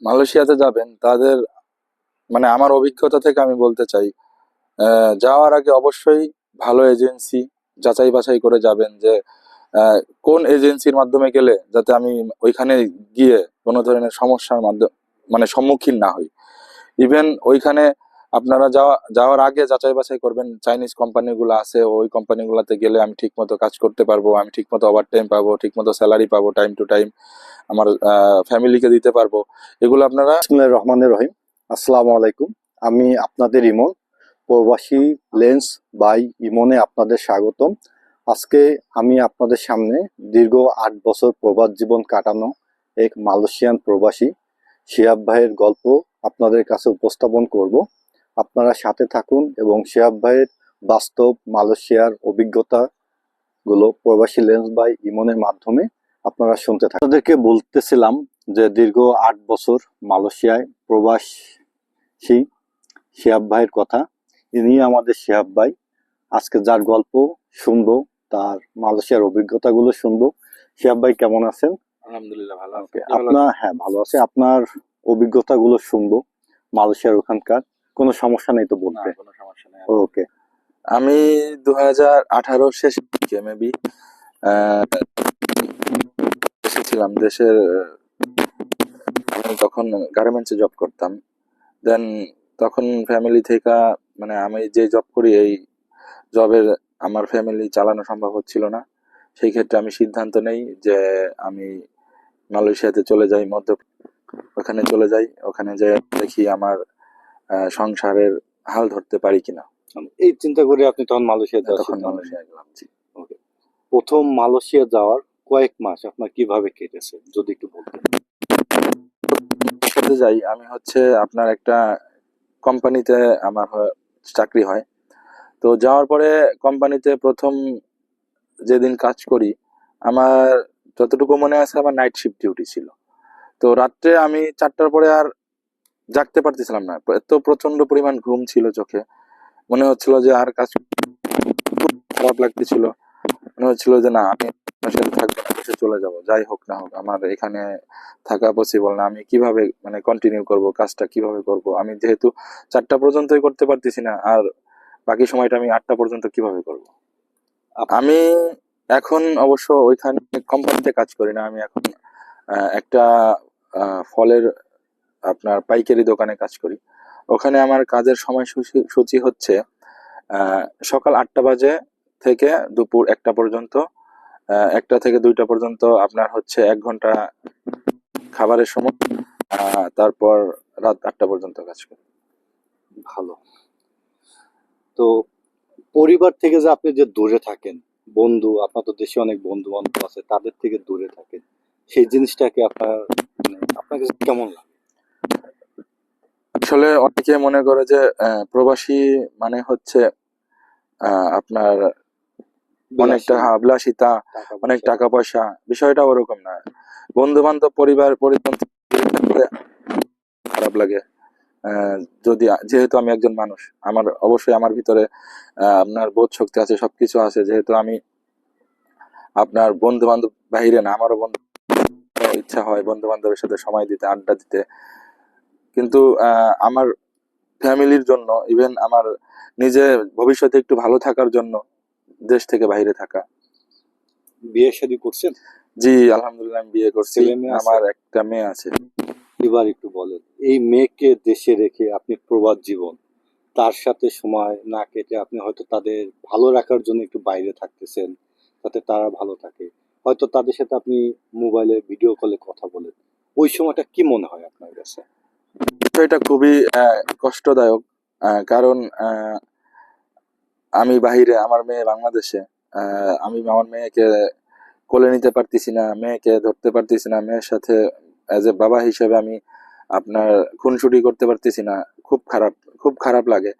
মালয়েশিয়াতে যাবেন তাদের মানে আমার অভিজ্ঞতা থেকে আমি বলতে চাই, যাওয়ার আগে অবশ্যই ভালো এজেন্সি যাচাই বাছাই করে যাবেন যে আহ, কোন এজেন্সির মাধ্যমে গেলে যাতে আমি ওইখানে গিয়ে কোনো ধরনের সমস্যার মাধ্যমে মানে সম্মুখীন না হই। ইভেন ওইখানে আপনারা যাওয়ার আগে যাচাই বাছাই করবেন চাইনিজ কোম্পানিগুলো আছে, ওই কোম্পানিগুলোতে গেলে আমি ঠিক মতো কাজ করতে পারবো, আমি ঠিক মতো ওভার টাইম পাবো, ঠিক মতো স্যালারি পাবো, টাইম টু টাইম আমার ফ্যামিলিকে দিতে পারবো। এগুলো আপনারা বিসমিল্লাহির রহমানির রহিম। আসসালামু আলাইকুম। আমি আপনাদের ইমন, প্রবাসী লেন্স বাই ইমনে আপনাদের স্বাগতম। আজকে আমি আপনাদের সামনে দীর্ঘ ৮ বছর প্রবাস জীবন কাটানো এক মালয়েশিয়ান প্রবাসী শিহাব ভাইয়ের গল্প আপনাদের কাছে উপস্থাপন করব। আপনারা সাথে থাকুন এবং শিহাব ভাইয়ের বাস্তব মালয়েশিয়ার অভিজ্ঞতাগুলো প্রবাসী লেন্স বাই ইমনের মাধ্যমে আপনারা শুনতে থাকুন। আপনাদেরকে বলতেছিলাম যে দীর্ঘ ৮ বছর মালয়েশিয়ায় প্রবাসী শিহাব ভাইয়ের কথা। ইনি আমাদের শিহাব ভাই। আজকে যার গল্প শুনবো, তার মালয়েশিয়ার অভিজ্ঞতাগুলো শুনবো। শিহাব ভাই কেমন আছেন? আলহামদুলিল্লাহ ভালো আছি। আপনার ভালো আছে। আপনার অভিজ্ঞতাগুলো শুনবো মালয়েশিয়ার ওখানকার। কোনো সমস্যা নেই তো বলতে? কোনো সমস্যা নেই। ওকে। আমি 2018 শেষের দিকে মেবি এসেছিলাম দেশের। আমি তখন গার্মেন্টসে জব করতাম। দেন তখন ফ্যামিলি থেকে মানে আমি যে জব করি এই জবের আমার ফ্যামিলি চালানো সম্ভব হচ্ছিল না। সেই ক্ষেত্রে আমি সিদ্ধান্ত নেই যে আমি মালয়েশিয়াতে চলে যাই, ওখানে চলে যাই। ওখানে যেয়ে দেখি আমার সংসারের হাল ধরতে পারি কিনা। এই চিন্তা করে আপনি তখন মালয়েশিয়া যাওয়ার তখন সিদ্ধান্ত নেন। মালয়েশিয়া গেলাম। জি। ওকে। প্রথম মালয়েশিয়া যাওয়ার কয়েক মাস আপনার কিভাবে কেটেছে যদি একটু বলতেন? সাথে যাই আমি হচ্ছে আপনার একটা কোম্পানিতে আমার চাকরি হয়। তো যাওয়ার পরে কোম্পানিতে প্রথম যেদিন কাজ করি, আমার যতটুকু মনে আছে আমার নাইট শিফট ডিউটি ছিল। তো রাত্রে আমি 4টার পরে আর জাগতে পারতেছিলাম না, এত প্রচন্ড পরিমাণ ঘুম ছিল চোখে। মনে হচ্ছিল যে আর কাজ খারাপ লাগতেছিল। মনে হচ্ছিল যে না, আমি আপনার সাথে থাকবো না, দেশে চলে যাব। যাই হোক না হোক আমার এখানে থাকা পসিবল না। আমি কিভাবে মানে কন্টিনিউ করব, কাজটা কিভাবে করব? আমি যেহেতু 4টা পর্যন্তই করতে পারতেছি না, আর বাকি সময়টা আমি 8টা পর্যন্ত কিভাবে করব? আমি এখন অবশ্য ওইখানে কোম্পানিতে কাজ করি না। আমি এখন একটা ফলের আপনার পাইকারি দোকানে কাজ করি। ওখানে আমার কাজের সময়সূচি হচ্ছে সকাল 8টা বাজে থেকে দুপুর 1টা পর্যন্ত। 1টা থেকে 2টা পর্যন্ত আপনার হচ্ছে 1 ঘন্টা খাবারের সময়। তারপর রাত 8টা পর্যন্ত কাজ করি। ভালো। তো পরিবার থেকে যে আপনি যে দূরে থাকেন, বন্ধু, আপনার তো দেশে অনেক বন্ধু বান্ধব আছে, তাদের থেকে দূরে থাকেন, সেই জিনিসটাকে আপনার আপনার কাছে কেমন লাগে? আসলে অনেকে মনে করে যে প্রবাসী মানে হচ্ছে আপনার অনেকটা বিলাসিতা, অনেক টাকা পয়সা। বিষয়টা ওরকম না। বন্ধু বান্ধব পরিবার পরিজন খারাপ লাগে। যদি যেহেতু আমি একজন মানুষ, আমার অবশ্যই আমার ভিতরে আপনার বোধ শক্তি আছে, সবকিছু আছে। যেহেতু আমি আপনার বন্ধু বান্ধব বাহিরে না, আমারও বন্ধু ইচ্ছা হয় বন্ধু বান্ধবের সাথে সময় দিতে, আড্ডা দিতে। কিন্তু আমার ফ্যামিলির জন্য, ইভেন আমার নিজে ভবিষ্যতে একটু ভালো থাকার জন্য দেশ থেকে বাইরে থাকা। বিয়ে শাদী করছেন? জি আলহামদুলিল্লাহ, আমি বিয়ে করছি। আমার একটা মেয়ে আছে। এবার একটু বলেন, এই মেয়েকে দেশে রেখে আপনি প্রবাস জীবন, তার সাথে সময় না কেটে আপনি হয়তো তাদের ভালো রাখার জন্য একটু বাইরে থাকতেছেন, যাতে তারা ভালো থাকে, হয়তো তাদের সাথে আপনি মোবাইলে ভিডিও কলে কথা বলেন, ওই সময়টা কি মনে হয় আপনার কাছে? বিষয়টা খুবই কষ্টদায়ক। কারণ আমি বাহিরে, আমার মেয়ে বাংলাদেশে। আমি আমার মেয়েকে কোলে নিতে পারতেছি না, মেয়েকে ধরতে পারতেছি না, মেয়ের সাথে অ্যাজ এ বাবা হিসেবে আমি আপনার খুনসুটি করতে পারতেছি না। খুব খারাপ, খুব খারাপ লাগে।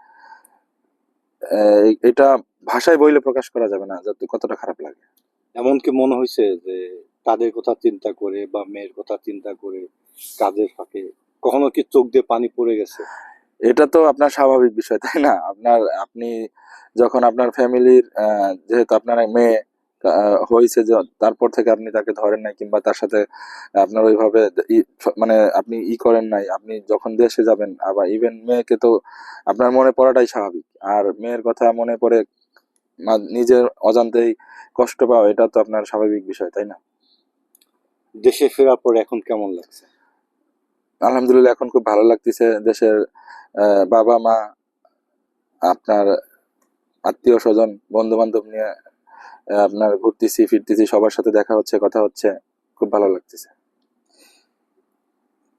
এটা ভাষায় বইলে প্রকাশ করা যাবে না যে কতটা খারাপ লাগে। এমনকি মনে হয়েছে যে তাদের কথা চিন্তা করে বা মেয়ের কথা চিন্তা করে কাজের ফাঁকে কখনো কি চোখ দিয়ে পানি পড়ে গেছে? এটা তো আপনার স্বাভাবিক বিষয়, তাই না? আপনি যখন আপনার ফ্যামিলির যেহেতু আপনার মেয়ে, হয়েছে যে তারপর থেকে আপনি তাকে ধরেন নাই, কিংবা তার সাথে আপনার ওইভাবে মানে আপনি করেন নাই, আপনি যখন দেশে যাবেন, আবার ইভেন মেয়েকে তো আপনার মনে পড়াটাই স্বাভাবিক। আর মেয়ের কথা মনে পড়ে নিজের অজান্তেই কষ্ট পাওয়া, এটা তো আপনার স্বাভাবিক বিষয়, তাই না? দেশে ফেরার পর এখন কেমন লাগছে? আলহামদুলিল্লাহ, এখন খুব ভালো লাগতেছে। দেশের বাবা মা, আপনার আত্মীয় স্বজন, বন্ধু বান্ধব নিয়ে আপনার ঘুরতেছি ফিরতেছি, সবার সাথে দেখা হচ্ছে, কথা হচ্ছে, খুব ভালো লাগতেছে।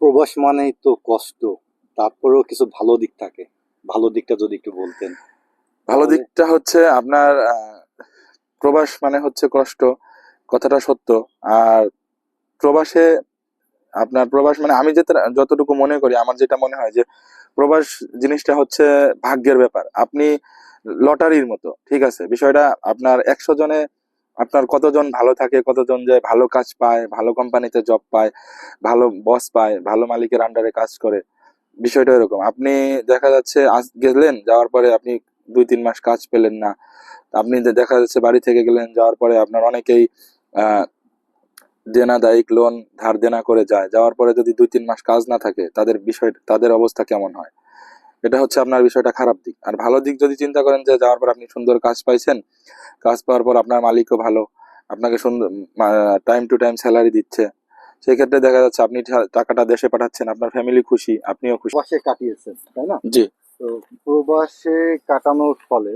প্রবাস মানেই তো কষ্ট, তারপরেও কিছু ভালো দিক থাকে। ভালো দিকটা যদি একটু বলতেন। ভালো তাহলে দিকটা হচ্ছে আপনার প্রবাস মানে হচ্ছে কষ্ট, কথাটা সত্য। আর প্রবাসে আপনার প্রবাস মানে আমি যেটা যতটুকু মনে করি, আমার যেটা মনে হয় যে প্রবাস জিনিসটা হচ্ছে ভাগ্যের ব্যাপার। আপনি লটারির মতো, ঠিক আছে? বিষয়টা আপনার 100 জনে আপনার কতজন ভালো থাকে, কতজন যায় ভালো কাজ পায়, ভালো কোম্পানিতে জব পায়, ভালো বস পায়, ভালো মালিকের আন্ডারে কাজ করে। বিষয়টা এরকম, আপনি দেখা যাচ্ছে আজ গেলেন, যাওয়ার পরে আপনি 2-3 মাস কাজ পেলেন না। আপনি দেখা যাচ্ছে বাড়ি থেকে গেলেন, যাওয়ার পরে আপনার অনেকেই আহ দেনা দায়িক লোন ধার দেনা করে যায়, যাওয়ার পরে যদি 2-3 মাস কাজ না থাকে, তাদের বিষয় তাদের অবস্থা কেমন হয়? এটা হচ্ছে আপনার বিষয়টা খারাপ দিক। আর ভালো দিক যদি চিন্তা করেন, যে যাওয়ার পর আপনি সুন্দর কাজ পাইছেন, কাজ পাওয়ার পর আপনার মালিকও ভালো, আপনাকে সুন্দর টাইম টু টাইম স্যালারি দিচ্ছে, সেই ক্ষেত্রে দেখা যাচ্ছে আপনি টাকাটা দেশে পাঠাচ্ছেন, আপনার ফ্যামিলি খুশি, আপনিও খুশি। প্রবাসে কাটিয়েছেন, তাই না? জি। তো প্রবাসে কাটানোর ফলে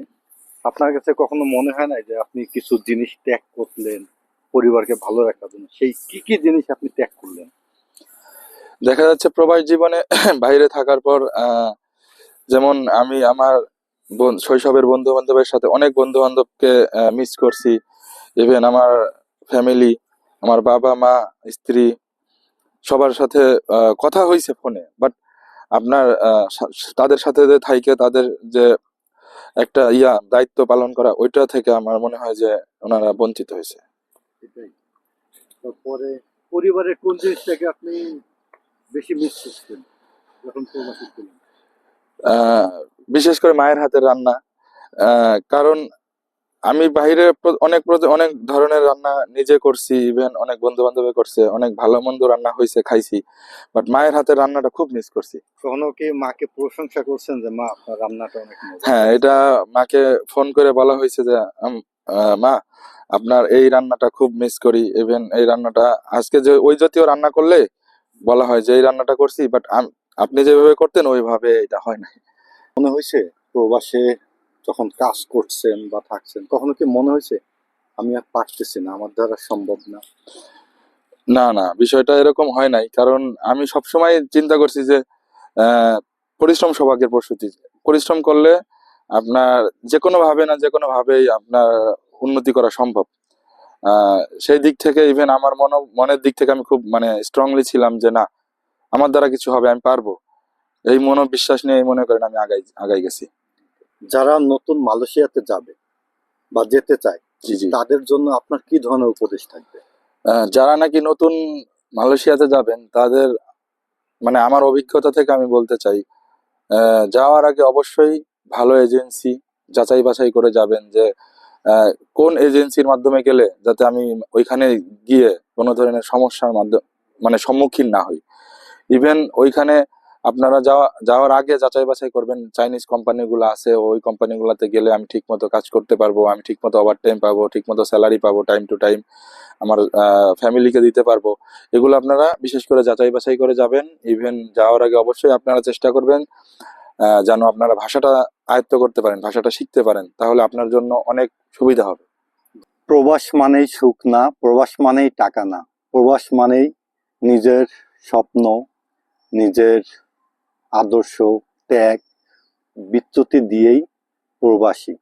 আপনার কাছে কখনো মনে হয় না যে আপনি কিছু জিনিস ত্যাগ করলেন পরিবারকে ভালো রাখার জন্য? সেই কি কি জিনিস আপনি ত্যাগ করলেন? দেখা যাচ্ছে প্রবাস জীবনে বাইরে থাকার পর যেমন আমি আমার শৈশবের বন্ধু বান্ধবের সাথে অনেক বন্ধু বান্ধবকে মিস করছি। ইভেন আমার ফ্যামিলি, আমার বাবা মা, স্ত্রী, সবার সাথে কথা হয়েছে ফোনে, বাট আপনার তাদের সাথে যে থাইকে তাদের যে একটা দায়িত্ব পালন করা, ওইটা থেকে আমার মনে হয় যে ওনারা বঞ্চিত হয়েছে। এটাই। তারপরে পরিবারের কোন জিনিসটাকে আপনি বেশি মিস করতেন যখন প্রবাসী ছিলেন? আহ বিশেষ করে মায়ের হাতের রান্না। কারণ আমি বাইরে অনেক ধরনের রান্না নিজে করছি, ইভেন অনেক বন্ধু বান্ধবে করছে, অনেক ভালো মন্দ রান্না হয়েছে, খাইছি, বাট মায়ের হাতের রান্নাটা খুব মিস করছি। কখনো কি মাকে প্রশংসা করছেন যে মা আপনার রান্নাটা অনেক মজা হ্যাঁ, হয়েছে? এটা মাকে ফোন করে বলা হয়েছে যে মা, আপনার এই রান্নাটা খুব মিস করি। ইভেন এই রান্নাটা আজকে যে ওই জাতীয় রান্না করলে বলা হয় যে এই রান্নাটা করছি, বাট আপনি যেভাবে করতেন ওইভাবে এটা হয় না। মনে হয়েছে প্রবাসে যখন কাজ করছেন বা থাকছেন, কখনো কি মনে হয়েছে আমি আর পারতেছি না, আমার দ্বারা সম্ভব না? না, না, বিষয়টা এরকম হয় নাই। কারণ আমি সবসময় চিন্তা করছি যে আহ পরিশ্রম সৌভাগ্যের প্রসূতি। পরিশ্রম করলে আপনার যে কোনো ভাবে না যে কোনো ভাবেই আপনার উন্নতি করা সম্ভব। সেই দিক থেকে ইভেন আমার মনের দিক থেকে আমি খুব মানে স্ট্রংলি ছিলাম যে না, আমার দ্বারা কিছু হবে, আমি পারবো। এই মনোবিশ্বাস নিয়ে মনে করেন আমি আগাই আগাই গেছি। যারা নতুন মালয়েশিয়াতে যাবে বা যেতে চায়, জি, জি। তাদের জন্য আপনার কি ধরনের উপদেশ থাকবে? যারা নাকি নতুন মালয়েশিয়াতে যাবেন, তাদের মানে আমার অভিজ্ঞতা থেকে আমি বলতে চাই, যাওয়ার আগে অবশ্যই ভালো এজেন্সি যাচাই বাছাই করে যাবেন, যে আহ, কোন এজেন্সির মাধ্যমে গেলে যাতে আমি ওইখানে গিয়ে কোনো ধরনের সমস্যার মাধ্যমে মানে সম্মুখীন না হই। ইভেন ওইখানে আপনারা যাওয়ার আগে যাচাই বাছাই করবেন, চাইনিজ কোম্পানিগুলো আছে, ওই কোম্পানিগুলোতে গেলে আমি ঠিক মতো কাজ করতে পারবো, আমি ঠিক মতো ওভার টাইম পাবো, ঠিক মতো স্যালারি পাবো, টাইম টু টাইম আমার ফ্যামিলিকে দিতে পারবো। এগুলো আপনারা বিশেষ করে যাচাই বাছাই করে যাবেন। ইভেন যাওয়ার আগে অবশ্যই আপনারা চেষ্টা করবেন যেন আপনারা ভাষাটা আয়ত্ত করতে পারেন, ভাষাটা শিখতে পারেন, তাহলে আপনার জন্য অনেক সুবিধা হবে। প্রবাস মানেই সুখ না, প্রবাস মানেই টাকা না, প্রবাস মানেই নিজের স্বপ্ন, নিজের আদর্শ ত্যাগ, বিচ্যুতি দিয়েই প্রবাসী।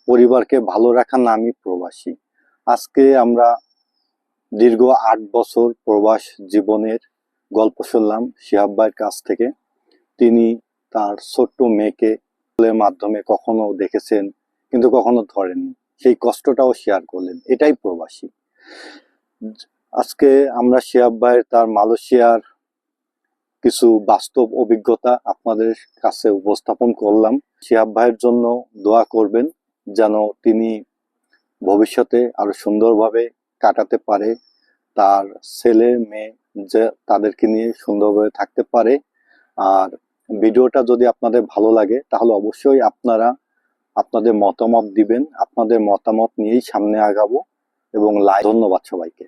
পরিবারকে ভালো রাখার নামই প্রবাসী। আজকে আমরা দীর্ঘ 8 বছর প্রবাস জীবনের গল্প শুনলাম শিহাব ভাইয়ের কাছ থেকে। তিনি তার ছোট্ট মেয়েকে স্কুলের মাধ্যমে কখনো দেখেছেন, কিন্তু কখনো ধরেননি। সেই কষ্টটাও শেয়ার করলেন। এটাই প্রবাসী। আজকে আমরা শিহাব ভাইয়ের তার মালয়েশিয়ার কিছু বাস্তব অভিজ্ঞতা আপনাদের কাছে উপস্থাপন করলাম। শিহাব ভাইয়ের জন্য দোয়া করবেন যেন তিনি ভবিষ্যতে আরো সুন্দরভাবে কাটাতে পারে, তার ছেলে মেয়ে যে তাদেরকে নিয়ে সুন্দরভাবে থাকতে পারে। আর ভিডিওটা যদি আপনাদের ভালো লাগে তাহলে অবশ্যই আপনারা আপনাদের মতামত দিবেন, আপনাদের মতামত নিয়েই সামনে আগাবো। এবং ধন্যবাদ সবাইকে।